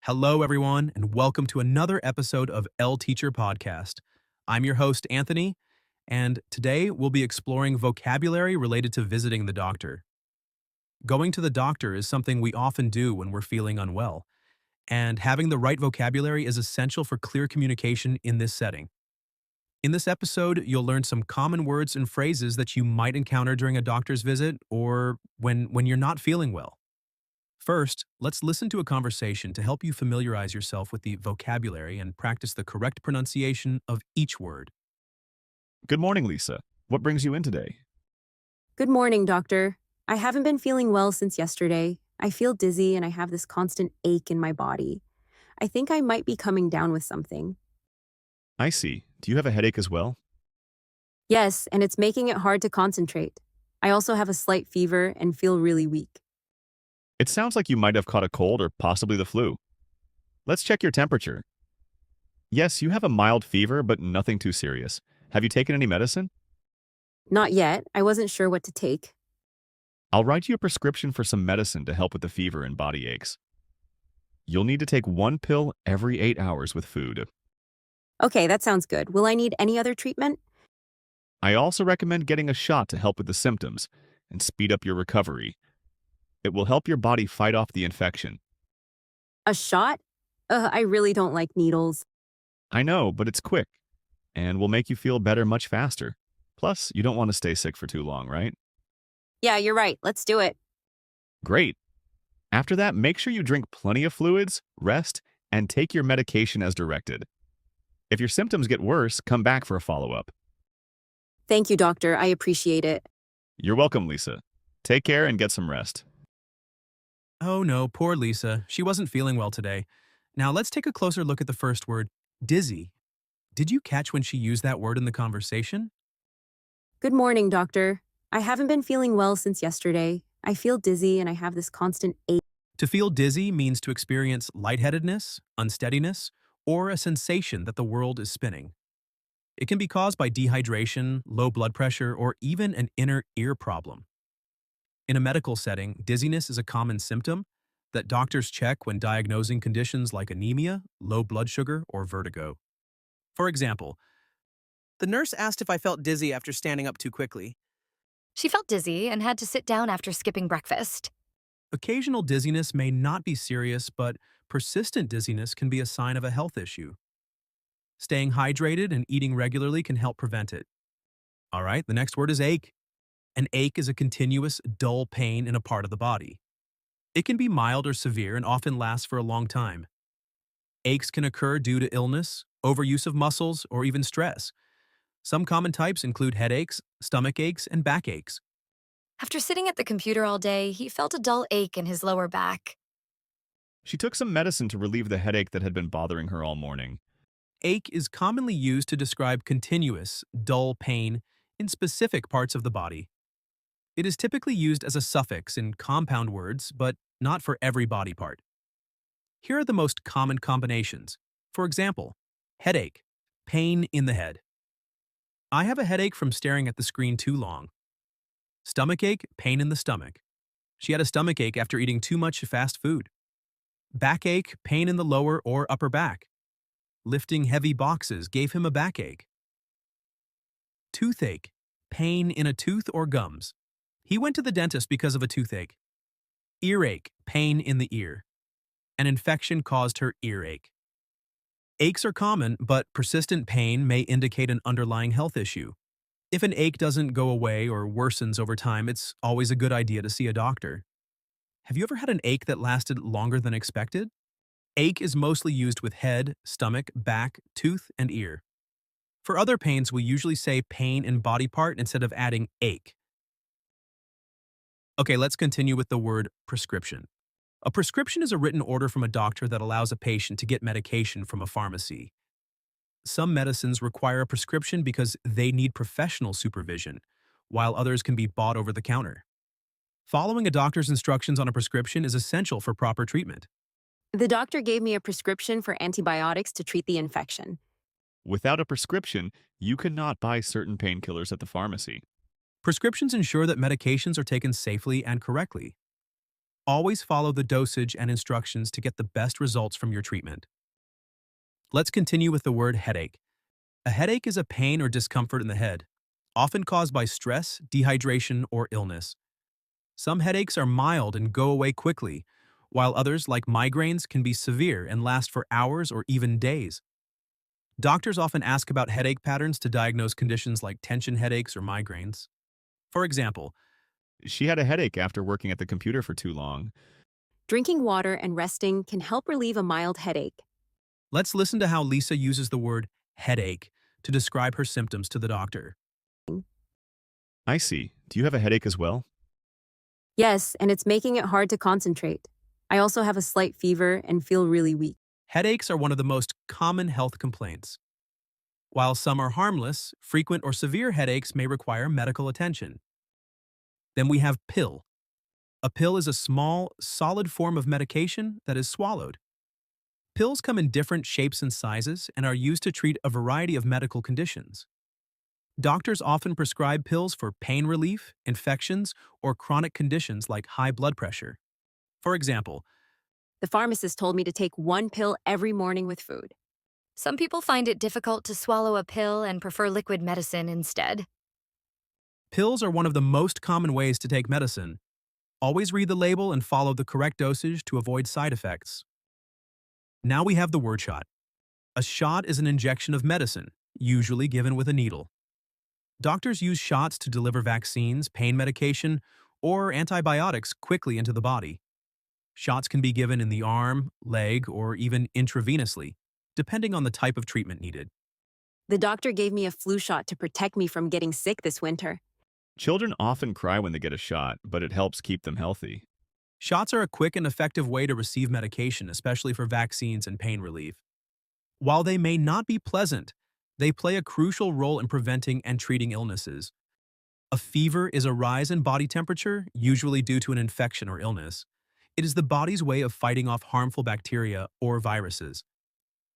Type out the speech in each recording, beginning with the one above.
Hello, everyone, and welcome to another episode of ElTeacher podcast. I'm your host, Anthony, and today we'll be exploring vocabulary related to visiting the doctor. Going to the doctor is something we often do when we're feeling unwell, and having the right vocabulary is essential for clear communication in this setting. In this episode, you'll learn some common words and phrases that you might encounter during a doctor's visit or when you're not feeling well. First, let's listen to a conversation to help you familiarize yourself with the vocabulary and practice the correct pronunciation of each word. Good morning, Lisa. What brings you in today? Good morning, doctor. I haven't been feeling well since yesterday. I feel dizzy and I have this constant ache in my body. I think I might be coming down with something. I see. Do you have a headache as well? Yes, and it's making it hard to concentrate. I also have a slight fever and feel really weak. It sounds like you might have caught a cold or possibly the flu. Let's check your temperature. Yes, you have a mild fever, but nothing too serious. Have you taken any medicine? Not yet. I wasn't sure what to take. I'll write you a prescription for some medicine to help with the fever and body aches. You'll need to take one pill every 8 hours with food. Okay, that sounds good. Will I need any other treatment? I also recommend getting a shot to help with the symptoms and speed up your recovery. It will help your body fight off the infection. A shot? I really don't like needles. I know, but it's quick and will make you feel better much faster. Plus, you don't want to stay sick for too long, right? Yeah, you're right. Let's do it. Great. After that, make sure you drink plenty of fluids, rest, and take your medication as directed. If your symptoms get worse, come back for a follow-up. Thank you, doctor. I appreciate it. You're welcome, Lisa. Take care and get some rest. Oh no, poor Lisa. She wasn't feeling well today. Now let's take a closer look at the first word, dizzy. Did you catch when she used that word in the conversation? Good morning, doctor. I haven't been feeling well since yesterday. I feel dizzy and I have this constant ache. To feel dizzy means to experience lightheadedness, unsteadiness, or a sensation that the world is spinning. It can be caused by dehydration, low blood pressure, or even an inner ear problem. In a medical setting, dizziness is a common symptom that doctors check when diagnosing conditions like anemia, low blood sugar, or vertigo. For example, The nurse asked if I felt dizzy after standing up too quickly. She felt dizzy and had to sit down after skipping breakfast. occasional dizziness may not be serious, but persistent dizziness can be a sign of a health issue. Staying hydrated and eating regularly can help prevent it. All right, the next word is ache. An ache is a continuous, dull pain in a part of the body. It can be mild or severe and often lasts for a long time. Aches can occur due to illness, overuse of muscles, or even stress. Some common types include headaches, stomach aches, and backaches. After sitting at the computer all day, he felt a dull ache in his lower back. She took some medicine to relieve the headache that had been bothering her all morning. Ache is commonly used to describe continuous, dull pain in specific parts of the body. It is typically used as a suffix in compound words, but not for every body part. Here are the most common combinations. For example, headache, pain in the head. I have a headache from staring at the screen too long. Stomachache, pain in the stomach. She had a stomachache after eating too much fast food. Backache, pain in the lower or upper back. Lifting heavy boxes gave him a backache. Toothache, pain in a tooth or gums. He went to the dentist because of a toothache. Earache, pain in the ear. An infection caused her earache. Aches are common, but persistent pain may indicate an underlying health issue. If an ache doesn't go away or worsens over time, it's always a good idea to see a doctor. Have you ever had an ache that lasted longer than expected? Ache is mostly used with head, stomach, back, tooth, and ear. For other pains, we usually say pain in body part instead of adding ache. Okay, let's continue with the word prescription. A prescription is a written order from a doctor that allows a patient to get medication from a pharmacy. Some medicines require a prescription because they need professional supervision, while others can be bought over the counter. Following a doctor's instructions on a prescription is essential for proper treatment. The doctor gave me a prescription for antibiotics to treat the infection. Without a prescription, you cannot buy certain painkillers at the pharmacy. Prescriptions ensure that medications are taken safely and correctly. Always follow the dosage and instructions to get the best results from your treatment. Let's continue with the word headache. A headache is a pain or discomfort in the head, often caused by stress, dehydration, or illness. Some headaches are mild and go away quickly, while others, like migraines, can be severe and last for hours or even days. Doctors often ask about headache patterns to diagnose conditions like tension headaches or migraines. For example, She had a headache after working at the computer for too long. Drinking water and resting can help relieve a mild headache. let's listen to how Lisa uses the word headache to describe her symptoms to the doctor. I see. Do you have a headache as well? Yes, and it's making it hard to concentrate. I also have a slight fever and feel really weak. Headaches are one of the most common health complaints. While some are harmless, frequent or severe headaches may require medical attention. Then we have pill. A pill is a small, solid form of medication that is swallowed. Pills come in different shapes and sizes and are used to treat a variety of medical conditions. Doctors often prescribe pills for pain relief, infections, or chronic conditions like high blood pressure. For example, The pharmacist told me to take one pill every morning with food. Some people find it difficult to swallow a pill and prefer liquid medicine instead. pills are one of the most common ways to take medicine. Always read the label and follow the correct dosage to avoid side effects. Now we have the word shot. A shot is an injection of medicine, usually given with a needle. Doctors use shots to deliver vaccines, pain medication, or antibiotics quickly into the body. Shots can be given in the arm, leg, or even intravenously, depending on the type of treatment needed. The doctor gave me a flu shot to protect me from getting sick this winter. Children often cry when they get a shot, but it helps keep them healthy. Shots are a quick and effective way to receive medication, especially for vaccines and pain relief. While they may not be pleasant, they play a crucial role in preventing and treating illnesses. A fever is a rise in body temperature, usually due to an infection or illness. It is the body's way of fighting off harmful bacteria or viruses.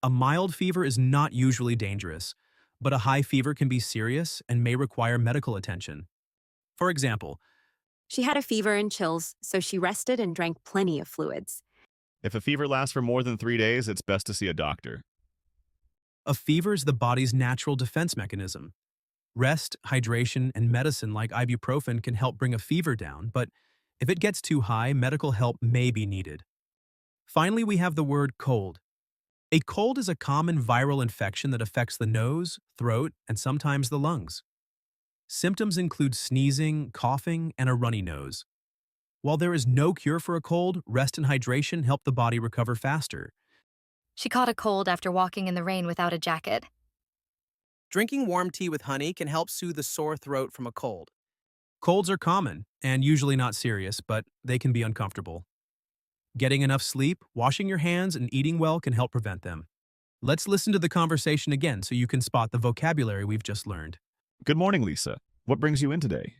A mild fever is not usually dangerous, but a high fever can be serious and may require medical attention. For example, She had a fever and chills, so she rested and drank plenty of fluids. If a fever lasts for more than 3 days, it's best to see a doctor. a fever is the body's natural defense mechanism. Rest, hydration, and medicine like ibuprofen can help bring a fever down, but if it gets too high, medical help may be needed. Finally, we have the word cold. A cold is a common viral infection that affects the nose, throat, and sometimes the lungs. Symptoms include sneezing, coughing, and a runny nose. While there is no cure for a cold, rest and hydration help the body recover faster. She caught a cold after walking in the rain without a jacket. Drinking warm tea with honey can help soothe a sore throat from a cold. Colds are common and usually not serious, but they can be uncomfortable. Getting enough sleep, washing your hands, and eating well can help prevent them. Let's listen to the conversation again so you can spot the vocabulary we've just learned. Good morning, Lisa. What brings you in today?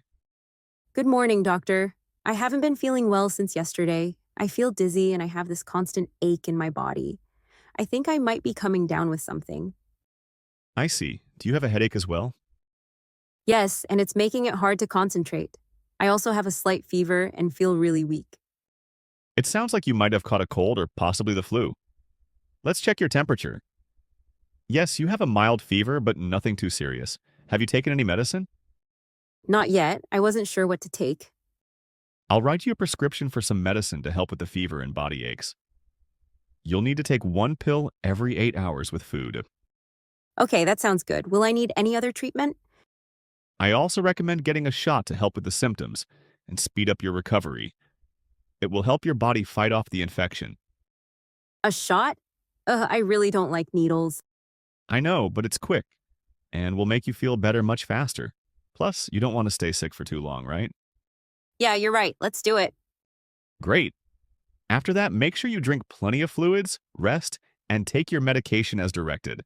Good morning, doctor. I haven't been feeling well since yesterday. I feel dizzy and I have this constant ache in my body. I think I might be coming down with something. I see. Do you have a headache as well? Yes, and it's making it hard to concentrate. I also have a slight fever and feel really weak. It sounds like you might have caught a cold or possibly the flu. Let's check your temperature. Yes, you have a mild fever, but nothing too serious. Have you taken any medicine? Not yet. I wasn't sure what to take. I'll write you a prescription for some medicine to help with the fever and body aches. You'll need to take one pill every 8 hours with food. Okay, that sounds good. Will I need any other treatment? I also recommend getting a shot to help with the symptoms and speed up your recovery. It will help your body fight off the infection. A shot? I really don't like needles. I know, but it's quick and will make you feel better much faster. Plus, you don't want to stay sick for too long, right? Yeah, you're right. Let's do it. Great. After that, make sure you drink plenty of fluids, rest, and take your medication as directed.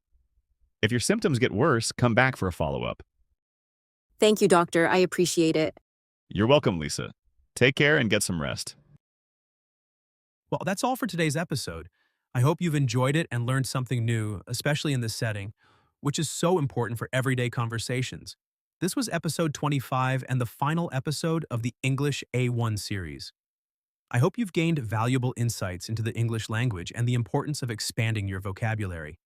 If your symptoms get worse, come back for a follow-up. Thank you, doctor. I appreciate it. You're welcome, Lisa. Take care and get some rest. Well, that's all for today's episode. I hope you've enjoyed it and learned something new, especially in this setting, which is so important for everyday conversations. This was episode 25 and the final episode of the English A1 series. I hope you've gained valuable insights into the English language and the importance of expanding your vocabulary.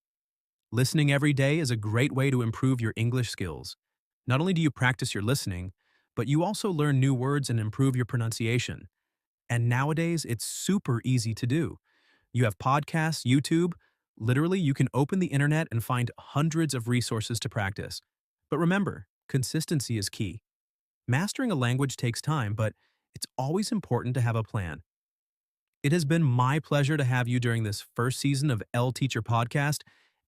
Listening every day is a great way to improve your English skills. Not only do you practice your listening, but you also learn new words and improve your pronunciation. And nowadays, it's super easy to do. You have podcasts, YouTube. Literally, you can open the internet and find hundreds of resources to practice. But remember, consistency is key. Mastering a language takes time, but it's always important to have a plan. It has been my pleasure to have you during this first season of ElTeacher podcast,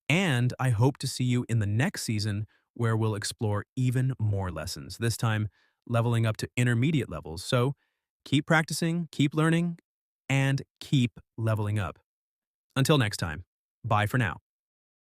and I hope to see you in the next season where we'll explore even more lessons, this time leveling up to intermediate levels. So keep practicing, keep learning, and keep leveling up. Until next time, bye for now.